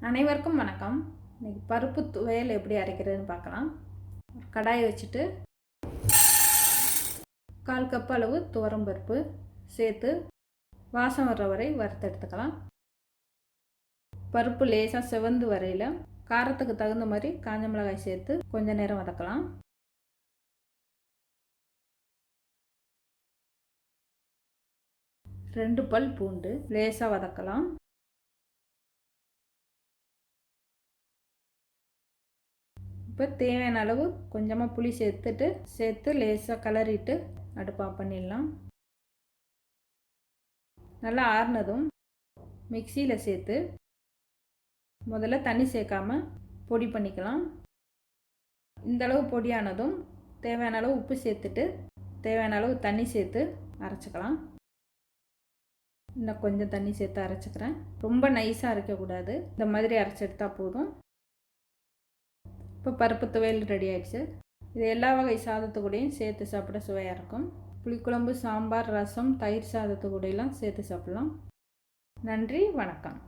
அனைவருக்கும் வணக்கம். இன்றைக்கி பருப்பு துவையல் எப்படி அரைக்கிறதுன்னு பார்க்கலாம். கடாயை வச்சுட்டு 1/4 கப் அளவு துவரம் பருப்பு சேர்த்து வாசம் வர்ற வரை வறுத்தெடுத்துக்கலாம். பருப்பு லேசாக செவந்து வரையில் காரத்துக்கு தகுந்த மாதிரி காஞ்ச மிளகாய் சேர்த்து கொஞ்ச நேரம் வதக்கலாம். ரெண்டு பல் பூண்டு லேசாக வதக்கலாம். இப்போ தேவையான அளவு கொஞ்சமாக புளி சேர்த்து லேசாக கலரிட்டு அடுப்பு ஆஃப் பண்ணிடலாம். நல்லா ஆறுனதும் மிக்சியில் சேர்த்து முதல்ல தண்ணி சேர்க்காம பொடி பண்ணிக்கலாம். இந்தளவு பொடியானதும் தேவையான அளவு உப்பு சேர்த்துட்டு தேவையான அளவு தண்ணி சேர்த்து அரைச்சிக்கலாம். இன்னும் கொஞ்சம் தண்ணி சேர்த்து அரைச்சிக்கிறேன். ரொம்ப நைஸாக அரைக்கக்கூடாது, இந்த மாதிரி அரைச்சி எடுத்தால் போதும். இப்போ பருப்பு துவையல் ரெடி ஆகிடுச்சு. இது எல்லா வகை சாதத்துக்கூடையும் சேர்த்து சாப்பிட சுவையாக இருக்கும். புளிக்குழம்பு, சாம்பார், ரசம், தயிர் சாதத்துக்கூடையெல்லாம் சேர்த்து சாப்பிட்லாம். நன்றி, வணக்கம்.